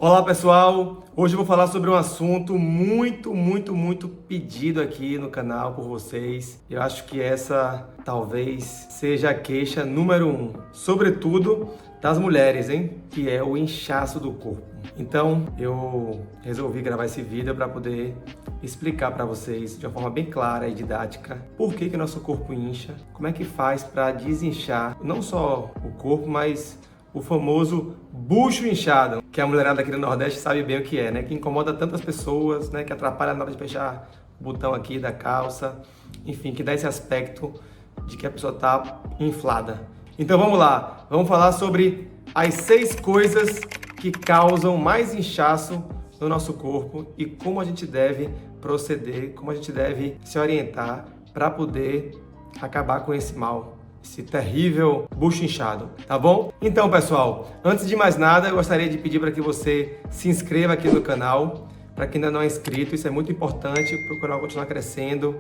Olá pessoal, hoje eu vou falar sobre um assunto muito pedido aqui no canal por vocês. Eu acho que essa talvez seja a queixa número 1, sobretudo das mulheres, hein? Que é o inchaço do corpo. Então eu resolvi gravar esse vídeo para poder explicar para vocês de uma forma bem clara e didática por que nosso corpo incha, como é que faz para desinchar não só o corpo, mas o famoso bucho inchado, que a mulherada aqui do Nordeste sabe bem o que é, né? Que incomoda tantas pessoas, né? Que atrapalha na hora de fechar o botão aqui da calça, enfim, que dá esse aspecto de que a pessoa tá inflada. Então vamos lá, vamos falar sobre as 6 coisas que causam mais inchaço no nosso corpo e como a gente deve proceder, como a gente deve se orientar para poder acabar com esse mal, esse terrível bucho inchado, tá bom? Então, pessoal, antes de mais nada, eu gostaria de pedir para que você se inscreva aqui no canal, para quem ainda não é inscrito, isso é muito importante para o canal continuar crescendo,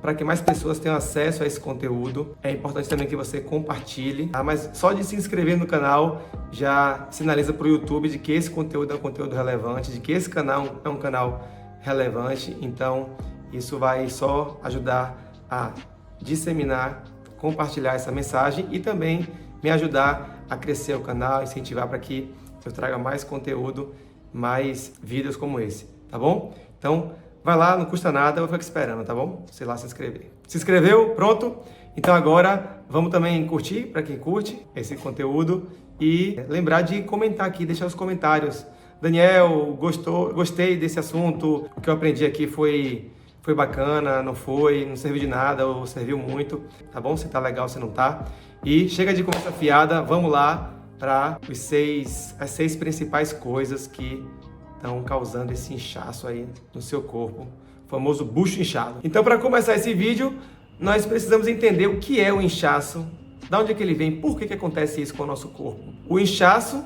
para que mais pessoas tenham acesso a esse conteúdo. É importante também que você compartilhe, tá? Mas só de se inscrever no canal já sinaliza para o YouTube de que esse conteúdo é um conteúdo relevante, de que esse canal é um canal relevante, então isso vai só ajudar a disseminar, compartilhar essa mensagem e também me ajudar a crescer o canal, incentivar para que eu traga mais conteúdo, mais vídeos como esse, tá bom? Então, vai lá, não custa nada, eu vou ficar esperando, tá bom? Sei lá, se inscrever. Se inscreveu? Pronto? Então agora vamos também curtir, para quem curte esse conteúdo, e lembrar de comentar aqui, deixar os comentários. Daniel, gostei desse assunto, o que eu aprendi aqui foi bacana, não serviu de nada ou serviu muito, tá bom? Se tá legal, se não tá. E chega de conversa fiada, vamos lá para as 6 principais coisas que estão causando esse inchaço aí no seu corpo, o famoso bucho inchado. Então, para começar esse vídeo, nós precisamos entender o que é o inchaço, de onde é que ele vem, por que acontece isso com o nosso corpo. O inchaço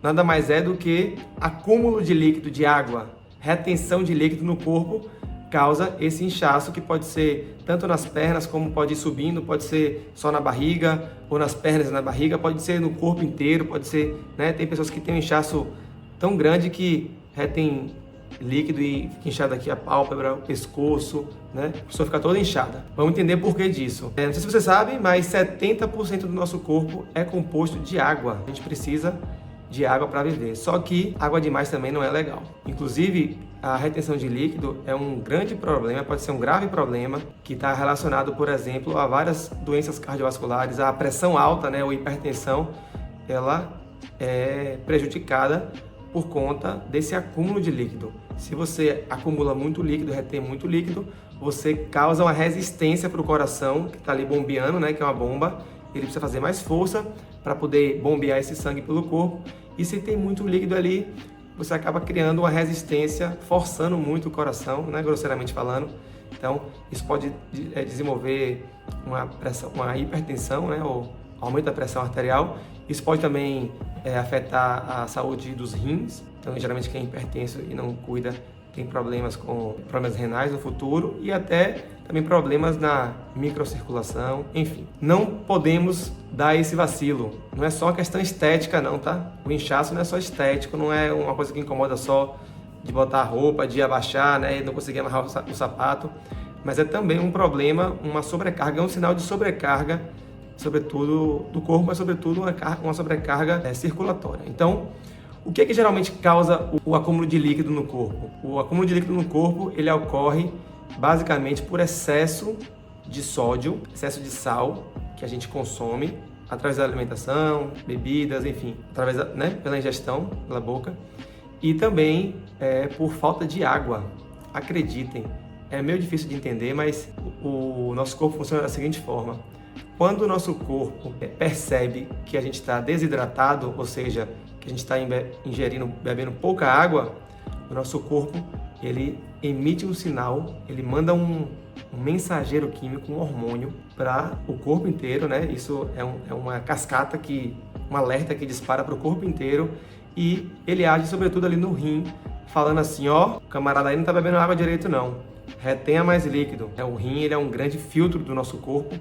nada mais é do que acúmulo de líquido, de água, retenção de líquido no corpo, causa esse inchaço, que pode ser tanto nas pernas, como pode ir subindo, pode ser só na barriga, ou nas pernas e na barriga, pode ser no corpo inteiro, pode ser, né? Tem pessoas que têm um inchaço tão grande que retém líquido e fica inchado aqui a pálpebra, o pescoço, né? A pessoa fica toda inchada. Vamos entender por que disso. Não sei se você sabe, mas 70% do nosso corpo é composto de água. A gente precisa de água para viver. Só que água demais também não é legal. Inclusive, a retenção de líquido é um grande problema, pode ser um grave problema, que está relacionado, por exemplo, a várias doenças cardiovasculares. A pressão alta, né, ou hipertensão, ela é prejudicada por conta desse acúmulo de líquido. Se você acumula muito líquido, retém muito líquido, você causa uma resistência para o coração, que está ali bombeando, né, que é uma bomba. Ele precisa fazer mais força para poder bombear esse sangue pelo corpo. E se tem muito líquido ali, você acaba criando uma resistência, forçando muito o coração, né, grosseiramente falando. Então, isso pode desenvolver uma hipertensão, né, ou aumento da pressão arterial. Isso pode também afetar a saúde dos rins. Então, geralmente quem é hipertenso e não cuida tem problemas renais no futuro, e até também problemas na microcirculação, enfim. Não podemos dar esse vacilo. Não é só uma questão estética não, tá? O inchaço não é só estético, não é uma coisa que incomoda só de botar a roupa, de abaixar, né, e não conseguir amarrar o sapato, mas é também um problema, uma sobrecarga, é um sinal de sobrecarga, sobretudo do corpo, mas sobretudo uma sobrecarga circulatória. Então, o que geralmente causa o acúmulo de líquido no corpo? O acúmulo de líquido no corpo, ele ocorre basicamente por excesso de sódio, excesso de sal que a gente consome através da alimentação, bebidas, enfim, através pela ingestão, pela boca, e também por falta de água. Acreditem, é meio difícil de entender, mas o nosso corpo funciona da seguinte forma: quando o nosso corpo percebe que a gente está desidratado, ou seja, que a gente está bebendo pouca água, o nosso corpo, ele emite um sinal, ele manda um mensageiro químico, um hormônio para o corpo inteiro, né? Isso é uma cascata, um alerta que dispara para o corpo inteiro, e ele age sobretudo ali no rim, falando assim: ó, o camarada aí não está bebendo água direito não, retenha mais líquido. O rim, ele é um grande filtro do nosso corpo,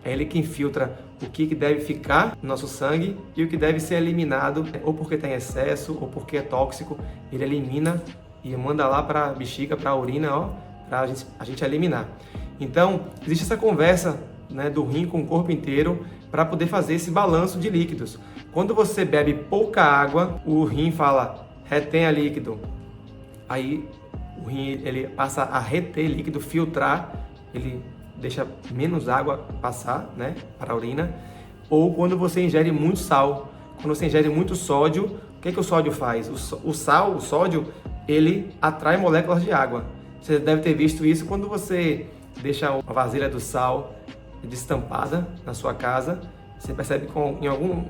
É ele quem filtra o que deve ficar no nosso sangue e o que deve ser eliminado, ou porque está em excesso, ou porque é tóxico. Ele elimina e manda lá para a bexiga, para a urina, ó, para a gente eliminar. Então, existe essa conversa, né, do rim com o corpo inteiro para poder fazer esse balanço de líquidos. Quando você bebe pouca água, o rim fala, retenha líquido. Aí o rim ele passa a reter líquido, filtrar, ele deixa menos água passar, né, para a urina. Ou quando você ingere muito sal. Quando você ingere muito sódio, o que o sódio faz? O sódio, ele atrai moléculas de água. Você deve ter visto isso quando você deixa uma vasilha do sal destampada na sua casa. Você percebe com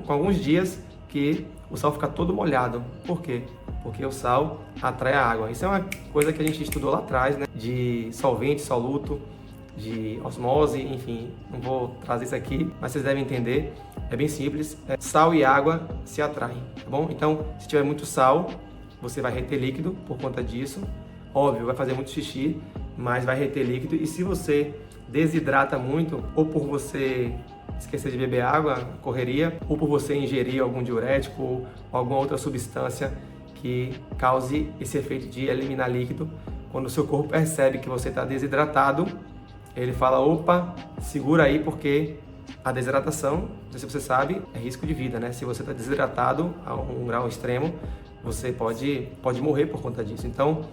alguns dias que o sal fica todo molhado. Por quê? Porque o sal atrai a água. Isso é uma coisa que a gente estudou lá atrás, né? De solvente, soluto, de osmose, enfim. Não vou trazer isso aqui, mas vocês devem entender. É bem simples. Sal e água se atraem, tá bom? Então, se tiver muito sal, você vai reter líquido por conta disso. Óbvio, vai fazer muito xixi, mas vai reter líquido. E se você desidrata muito, ou por você esquecer de beber água, correria, ou por você ingerir algum diurético ou alguma outra substância que cause esse efeito de eliminar líquido, quando o seu corpo percebe que você está desidratado, ele fala, opa, segura aí, porque a desidratação, não sei se você sabe, é risco de vida, né? Se você está desidratado a um grau extremo, você pode morrer por conta disso. Então,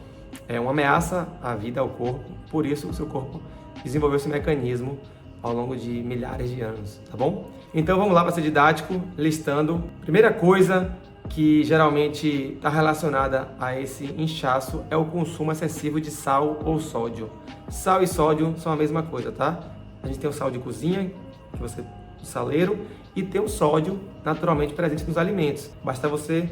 é uma ameaça à vida, ao corpo, por isso o seu corpo desenvolveu esse mecanismo ao longo de milhares de anos, tá bom? Então vamos lá para ser didático, listando. Primeira coisa que geralmente está relacionada a esse inchaço é o consumo excessivo de sal ou sódio. Sal e sódio são a mesma coisa, tá? A gente tem o sal de cozinha, o saleiro, e tem o sódio naturalmente presente nos alimentos. Basta você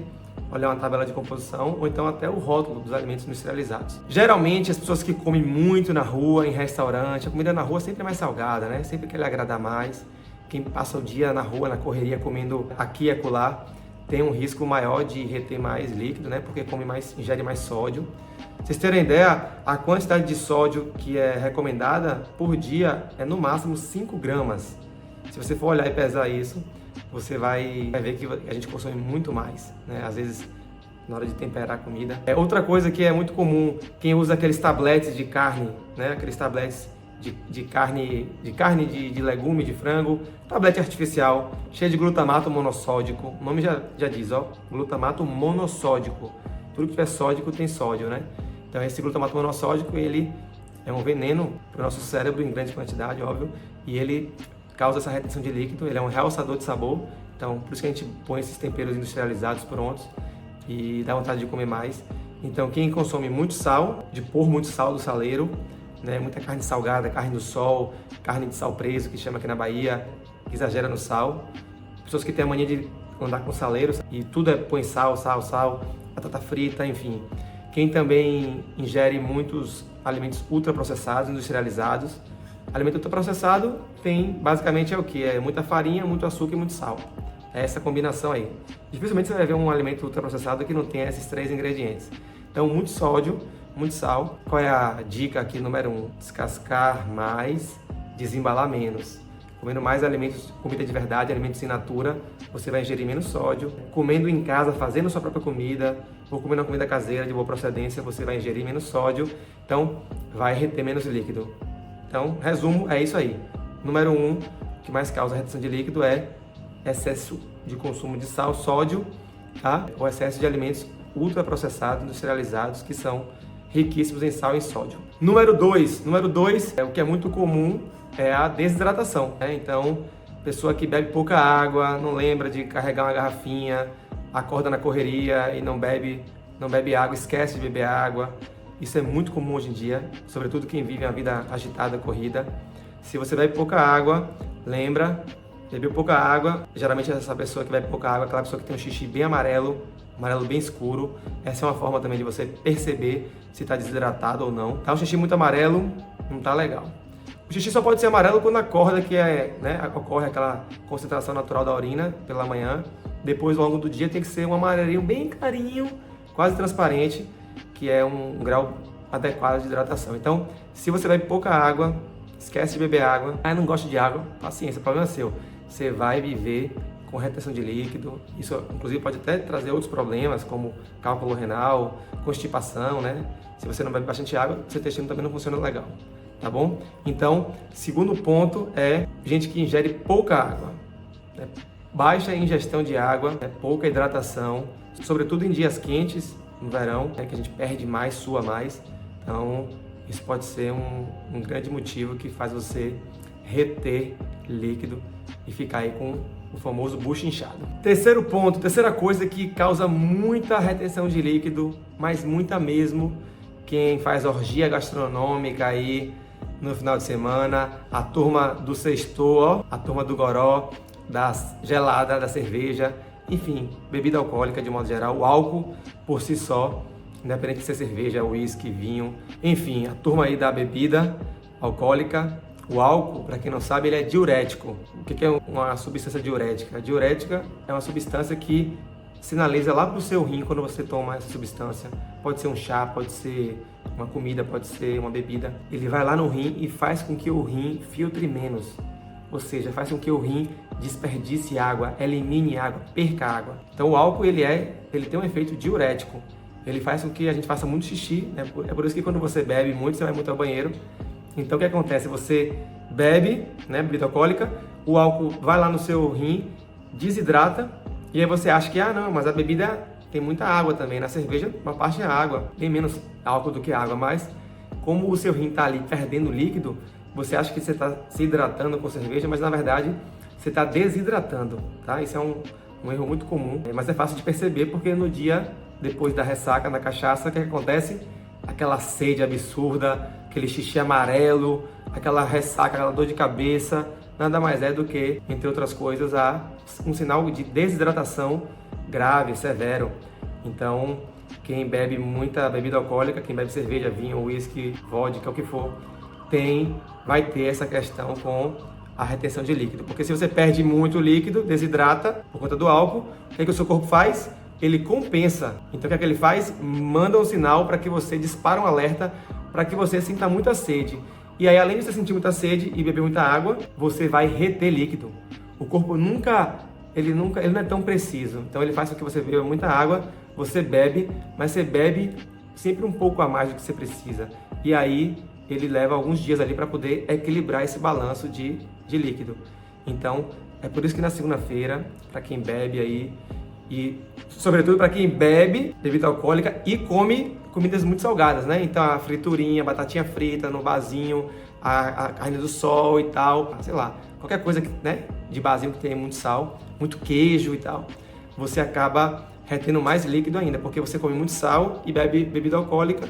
olhar uma tabela de composição ou então até o rótulo dos alimentos industrializados. Geralmente as pessoas que comem muito na rua, em restaurante, a comida na rua sempre é mais salgada, né? Sempre quer lhe agradar mais. Quem passa o dia na rua, na correria, comendo aqui e acolá, tem um risco maior de reter mais líquido, né? Porque ingere mais sódio. Pra vocês terem ideia, a quantidade de sódio que é recomendada por dia é no máximo 5 gramas. Se você for olhar e pesar isso, você vai ver que a gente consome muito mais, né? Às vezes, na hora de temperar a comida. Outra coisa que é muito comum, quem usa aqueles tabletes de carne, né? Aqueles tabletes de carne, de legume, de frango, tablete artificial, cheio de glutamato monossódico. O nome já diz, ó, glutamato monossódico. Tudo que tiver sódico tem sódio, né? Então esse glutamato monossódico, ele é um veneno para o nosso cérebro em grande quantidade, óbvio, e ele causa essa retenção de líquido, ele é um realçador de sabor, então por isso que a gente põe esses temperos industrializados prontos e dá vontade de comer mais. Então quem consome muito sal, de pôr muito sal do saleiro, né, muita carne salgada, carne do sol, carne de sal preso, que chama aqui na Bahia, que exagera no sal. Pessoas que têm a mania de andar com saleiros e tudo põe sal, batata frita, enfim. Quem também ingere muitos alimentos ultraprocessados, industrializados. Alimento ultraprocessado tem, basicamente, é o que? É muita farinha, muito açúcar e muito sal. É essa combinação aí. Dificilmente você vai ver um alimento ultraprocessado que não tenha esses 3 ingredientes. Então, muito sódio, muito sal. Qual é a dica aqui número 1? Descascar mais, desembalar menos. Comendo mais alimentos, comida de verdade, alimentos in natura, você vai ingerir menos sódio. Comendo em casa, fazendo sua própria comida, ou comendo uma comida caseira de boa procedência, você vai ingerir menos sódio. Então, vai reter menos líquido. Então, resumo, é isso aí. Número 1, o que mais causa retenção de líquido é excesso de consumo de sal, sódio, tá? Ou excesso de alimentos ultraprocessados, industrializados, que são riquíssimos em sal e em sódio. Número 2, o que é muito comum, é a desidratação, né? Então, pessoa que bebe pouca água, não lembra de carregar uma garrafinha, acorda na correria e não bebe água, esquece de beber água. Isso é muito comum hoje em dia, sobretudo quem vive uma vida agitada, corrida. Se você bebe pouca água, lembra, bebeu pouca água, geralmente essa pessoa que bebe pouca água, aquela pessoa que tem um xixi bem amarelo bem escuro. Essa é uma forma também de você perceber se está desidratado ou não. Tá um xixi muito amarelo, não tá legal. O xixi só pode ser amarelo quando acorda, que ocorre aquela concentração natural da urina pela manhã. Depois, ao longo do dia, tem que ser um amarelinho bem clarinho, quase transparente, que é um grau adequado de hidratação. Então, se você bebe pouca água, esquece de beber água. Ah, eu não gosto de água, paciência, o problema é seu. Você vai viver com retenção de líquido. Isso, inclusive, pode até trazer outros problemas, como cálculo renal, constipação, né? Se você não bebe bastante água, seu intestino também não funciona legal, tá bom? Então, segundo ponto é gente que ingere pouca água, né? Baixa ingestão de água, né? Pouca hidratação, sobretudo em dias quentes, no verão, né? Que a gente perde mais, sua mais. Então, isso pode ser um grande motivo que faz você reter líquido e ficar aí com o famoso bucho inchado. Terceiro ponto, terceira coisa que causa muita retenção de líquido, mas muita mesmo, quem faz orgia gastronômica aí no final de semana, a turma do sextou, ó, a turma do goró, da gelada, da cerveja, enfim, bebida alcoólica de modo geral, o álcool por si só, independente de ser cerveja, uísque, vinho, enfim, a turma aí da bebida alcoólica. O álcool, para quem não sabe, ele é diurético. O que é uma substância diurética? A diurética é uma substância que sinaliza lá para o seu rim quando você toma essa substância. Pode ser um chá, pode ser uma comida, pode ser uma bebida. Ele vai lá no rim e faz com que o rim filtre menos. Ou seja, faz com que o rim desperdice água, elimine água, perca água. Então o álcool ele tem um efeito diurético. Ele faz com que a gente faça muito xixi, né? É por isso que quando você bebe muito, você vai muito ao banheiro. Então o que acontece? Você bebe, né, bebida alcoólica, o álcool vai lá no seu rim, desidrata, e aí você acha que, não, mas a bebida tem muita água também. Na cerveja, uma parte é água, tem menos álcool do que água, mas como o seu rim está ali perdendo líquido, você acha que você está se hidratando com cerveja, mas na verdade você está desidratando, tá? Isso é um erro muito comum, mas é fácil de perceber porque no dia depois da ressaca, na cachaça, o que acontece? Aquela sede absurda, aquele xixi amarelo, aquela ressaca, aquela dor de cabeça, nada mais é do que, entre outras coisas, um sinal de desidratação grave, severo. Então, quem bebe muita bebida alcoólica, quem bebe cerveja, vinho, uísque, vodka, o que for, vai ter essa questão com a retenção de líquido. Porque se você perde muito líquido, desidrata por conta do álcool, o que o seu corpo faz? Ele compensa. Então o que ele faz? Manda um sinal para que você dispara um alerta para que você sinta muita sede. E aí, além de você sentir muita sede e beber muita água, você vai reter líquido. O corpo ele não é tão preciso. Então ele faz com que você beba muita água, você bebe, mas você bebe sempre um pouco a mais do que você precisa. E aí ele leva alguns dias ali para poder equilibrar esse balanço de líquido. Então é por isso que na segunda-feira, para quem bebe aí, e sobretudo para quem bebe bebida alcoólica e come comidas muito salgadas, né? Então a friturinha, a batatinha frita no barzinho, a carne do sol e tal, sei lá, qualquer coisa, né, de barzinho que tenha muito sal, muito queijo e tal, você acaba retendo mais líquido ainda, porque você come muito sal e bebe bebida alcoólica.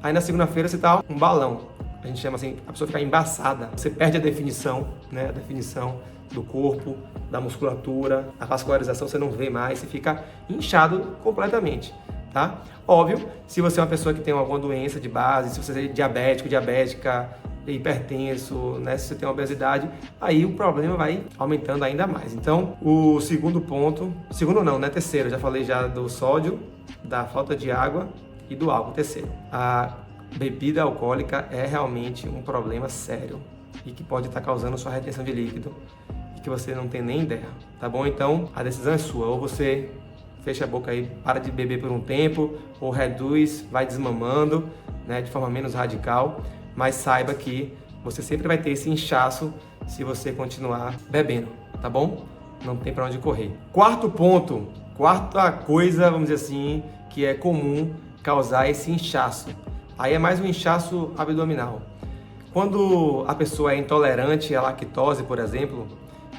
Aí na segunda-feira você tá um balão, a gente chama assim, a pessoa fica embaçada, você perde a definição, né, a definição do corpo, da musculatura, a vascularização você não vê mais, você fica inchado completamente, tá? Óbvio, se você é uma pessoa que tem alguma doença de base, se você é diabético, diabética, hipertenso, né, se você tem obesidade, aí o problema vai aumentando ainda mais. Então, o segundo ponto, segundo não, né, terceiro, já falei já do sódio, da falta de água e do álcool. Terceiro, a bebida alcoólica é realmente um problema sério e que pode estar causando sua retenção de líquido e que você não tem nem ideia, tá bom? Então, a decisão é sua, ou você fecha a boca aí, para de beber por um tempo, ou reduz, vai desmamando, né, de forma menos radical, mas saiba que você sempre vai ter esse inchaço se você continuar bebendo, tá bom? Não tem para onde correr. Quarto ponto, quarta coisa, vamos dizer assim, que é comum causar esse inchaço. Aí é mais um inchaço abdominal. Quando a pessoa é intolerante à lactose, por exemplo,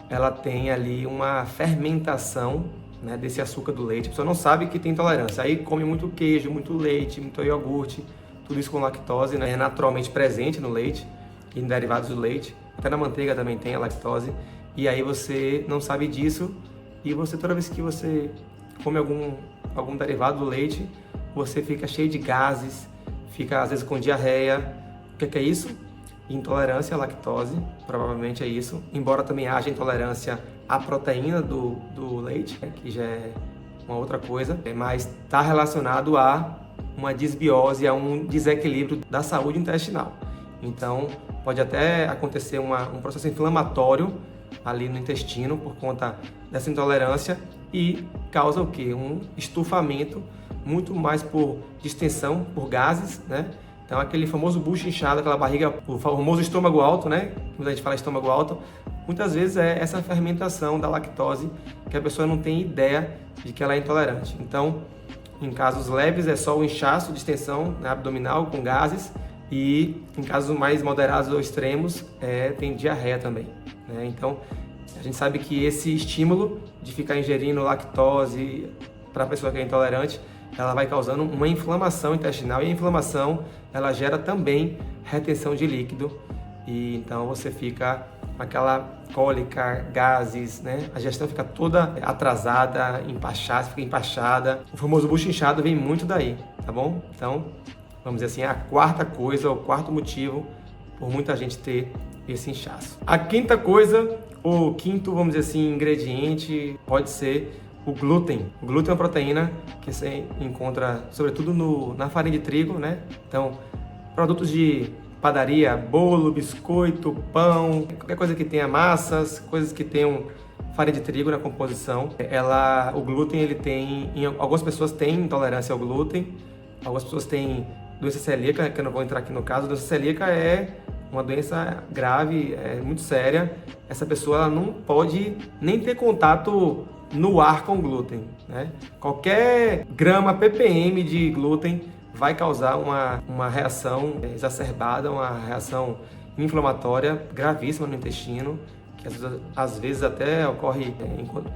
ela tem ali uma fermentação, né, desse açúcar do leite. A pessoa não sabe que tem intolerância. Aí come muito queijo, muito leite, muito iogurte, tudo isso com lactose, né, é naturalmente presente no leite e em derivados do leite. Até na manteiga também tem a lactose. E aí você não sabe disso e você, toda vez que você come algum derivado do leite, você fica cheio de gases, fica às vezes com diarreia. O que é isso? Intolerância à lactose, provavelmente é isso. Embora também haja intolerância à proteína do leite, que já é uma outra coisa, mas está relacionado a uma disbiose, a um desequilíbrio da saúde intestinal. Então, pode até acontecer um processo inflamatório ali no intestino por conta dessa intolerância e causa o quê? Um estufamento, muito mais por distensão, por gases, né? Então aquele famoso bucho inchado, aquela barriga, o famoso estômago alto, né? Quando a gente fala estômago alto, muitas vezes é essa fermentação da lactose que a pessoa não tem ideia de que ela é intolerante. Então, em casos leves é só o inchaço, distensão, né, abdominal com gases, e em casos mais moderados ou extremos tem diarreia também, né? Então, a gente sabe que esse estímulo de ficar ingerindo lactose para a pessoa que é intolerante, ela vai causando uma inflamação intestinal, e a inflamação ela gera também retenção de líquido, e então você fica com aquela cólica, gases, né? A digestão fica toda atrasada, empachada, fica empachada. O famoso bucho inchado vem muito daí, tá bom? Então, vamos dizer assim, é a quarta coisa, o quarto motivo por muita gente ter esse inchaço. A quinta coisa, o quinto, vamos dizer assim, ingrediente pode ser o glúten. O glúten é uma proteína que você encontra sobretudo na farinha de trigo, né? Então, produtos de padaria, bolo, biscoito, pão, qualquer coisa que tenha massas, coisas que tenham farinha de trigo na composição. O glúten, ele tem, algumas pessoas têm intolerância ao glúten, algumas pessoas têm doença celíaca, que eu não vou entrar aqui no caso. Doença celíaca é uma doença grave, muito séria. Essa pessoa ela não pode nem ter contato no ar com glúten, né? Qualquer grama ppm de glúten vai causar uma reação exacerbada, uma reação inflamatória gravíssima no intestino, que às vezes até ocorre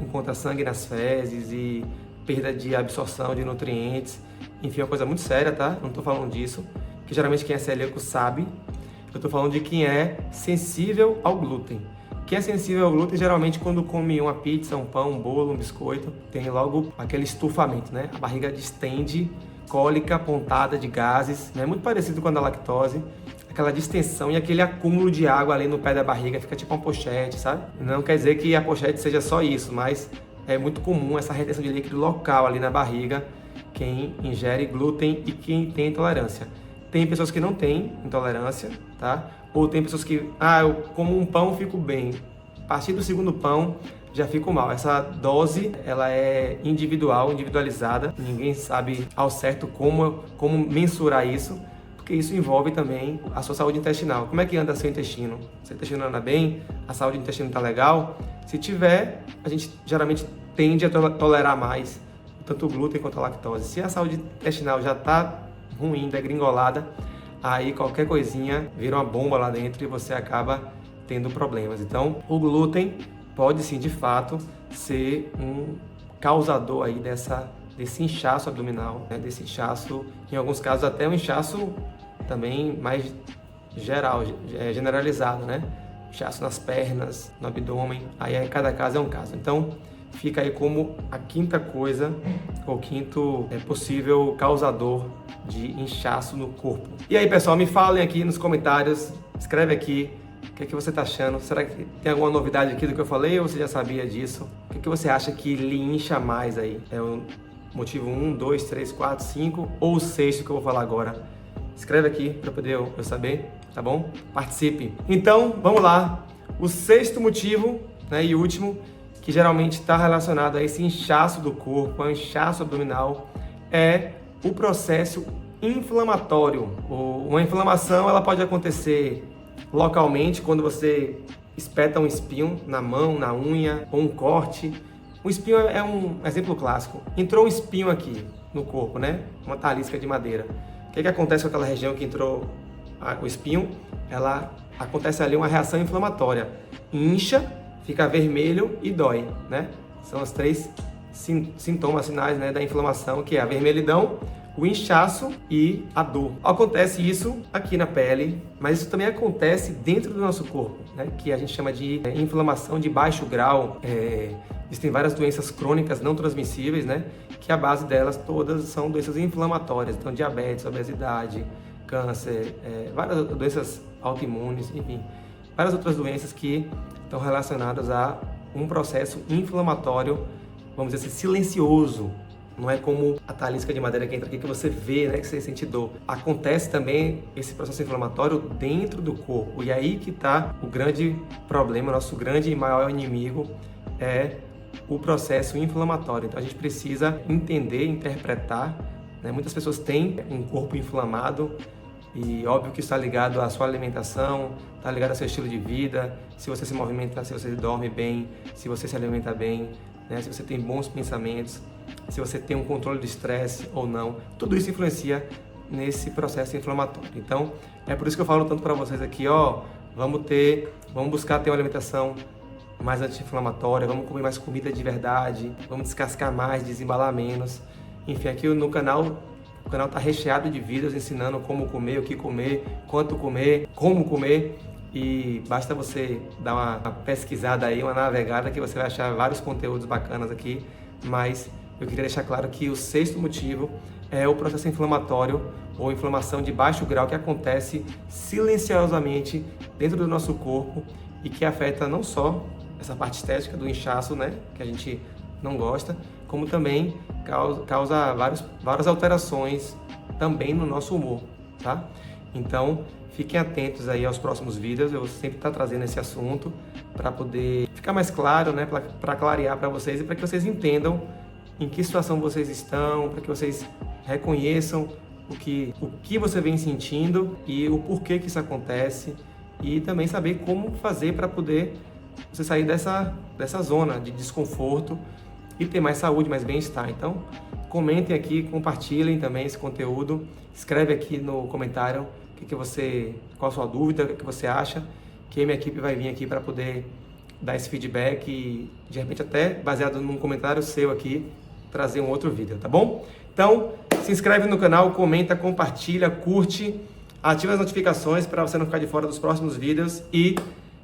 encontra sangue nas fezes e perda de absorção de nutrientes. Enfim, é uma coisa muito séria, tá? Não estou falando disso, que geralmente quem é celíaco sabe. Eu estou falando de quem é sensível ao glúten. Quem é sensível ao glúten, geralmente quando come uma pizza, um pão, um bolo, um biscoito, tem logo aquele estufamento, né? A barriga distende, cólica, pontada de gases, né? Muito parecido com a da lactose, aquela distensão e aquele acúmulo de água ali no pé da barriga, fica tipo uma pochete, sabe? Não quer dizer que a pochete seja só isso, mas é muito comum essa retenção de líquido local ali na barriga, quem ingere glúten e quem tem intolerância. Tem pessoas que não têm intolerância, tá? Ou tem pessoas que, eu como um pão, fico bem. A partir do segundo pão, já fico mal. Essa dose, ela é individualizada. Ninguém sabe ao certo como mensurar isso, porque isso envolve também a sua saúde intestinal. Como é que anda seu intestino? Seu intestino anda bem? A saúde do intestino está legal? Se tiver, a gente geralmente tende a tolerar mais tanto o glúten quanto a lactose. Se a saúde intestinal já está ruim, degringolada, aí qualquer coisinha vira uma bomba lá dentro e você acaba tendo problemas. Então, o glúten pode sim, de fato, ser um causador aí desse inchaço abdominal, né? Desse inchaço, em alguns casos até um inchaço também mais geral, generalizado, né? Inchaço nas pernas, no abdômen, aí cada caso é um caso. Então, fica aí como a quinta coisa, ou quinto possível causador de inchaço no corpo. E aí, pessoal, me falem aqui nos comentários, escreve aqui o que você está achando. Será que tem alguma novidade aqui do que eu falei ou você já sabia disso? O que você acha que lhe incha mais aí? É o motivo 1, 2, 3, 4, 5 ou o sexto que eu vou falar agora? Escreve aqui para poder eu saber, tá bom? Participe. Então, vamos lá. O sexto motivo, né, e último, que geralmente está relacionado a esse inchaço do corpo, ao inchaço abdominal, é o processo inflamatório. Uma inflamação ela pode acontecer localmente quando você espeta um espinho na mão, na unha, ou um corte. O espinho é um exemplo clássico. Entrou um espinho aqui no corpo, né? Uma talisca de madeira. O que acontece com aquela região que entrou o espinho? Acontece ali uma reação inflamatória. Incha, fica vermelho e dói, né? São os três sintomas, sinais, né, da inflamação, que é a vermelhidão, o inchaço e a dor. Acontece isso aqui na pele, mas isso também acontece dentro do nosso corpo, né, que a gente chama de inflamação de baixo grau. Existem várias doenças crônicas não transmissíveis, né, que a base delas todas são doenças inflamatórias, então diabetes, obesidade, câncer, várias doenças autoimunes, enfim, várias outras doenças que estão relacionadas a um processo inflamatório, vamos dizer assim, silencioso Não é como a talisca de madeira que entra aqui que você vê, né, que você sente dor. Acontece também esse processo inflamatório dentro do corpo. E aí que está o grande problema, nosso grande e maior inimigo é o processo inflamatório. Então a gente precisa entender, interpretar, né? Muitas pessoas têm um corpo inflamado e óbvio que está ligado à sua alimentação, está ligado ao seu estilo de vida, se você se movimenta, se você dorme bem, se você se alimenta bem, né? Se você tem bons pensamentos, se você tem um controle do estresse ou não. Tudo isso influencia nesse processo inflamatório. Então é por isso que eu falo tanto para vocês aqui, ó, vamos buscar ter uma alimentação mais anti-inflamatória, vamos comer mais comida de verdade, vamos descascar mais, desembalar menos. Enfim, aqui no canal, o canal está recheado de vídeos ensinando como comer, o que comer, quanto comer, como comer. E basta você dar uma pesquisada aí, uma navegada, que você vai achar vários conteúdos bacanas aqui. Mas eu queria deixar claro que o sexto motivo é o processo inflamatório ou inflamação de baixo grau que acontece silenciosamente dentro do nosso corpo e que afeta não só essa parte estética do inchaço, né, que a gente não gosta, como também causa várias alterações também no nosso humor, tá? Então, fiquem atentos aí aos próximos vídeos, eu sempre estou trazendo esse assunto para poder ficar mais claro, né, para clarear para vocês e para que vocês entendam em que situação vocês estão, para que vocês reconheçam o que você vem sentindo e o porquê que isso acontece e também saber como fazer para poder você sair dessa zona de desconforto e ter mais saúde, mais bem-estar. Então, comentem aqui, compartilhem também esse conteúdo, escreve aqui no comentário qual a sua dúvida, o que você acha, que a minha equipe vai vir aqui para poder dar esse feedback e, de repente, até baseado num comentário seu aqui, trazer um outro vídeo, tá bom? Então, se inscreve no canal, comenta, compartilha, curte, ativa as notificações para você não ficar de fora dos próximos vídeos e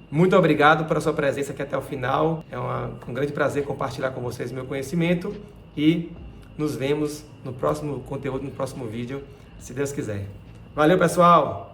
muito obrigado pela sua presença aqui até o final. É um grande prazer compartilhar com vocês meu conhecimento e nos vemos no próximo conteúdo, no próximo vídeo, se Deus quiser. Valeu, pessoal!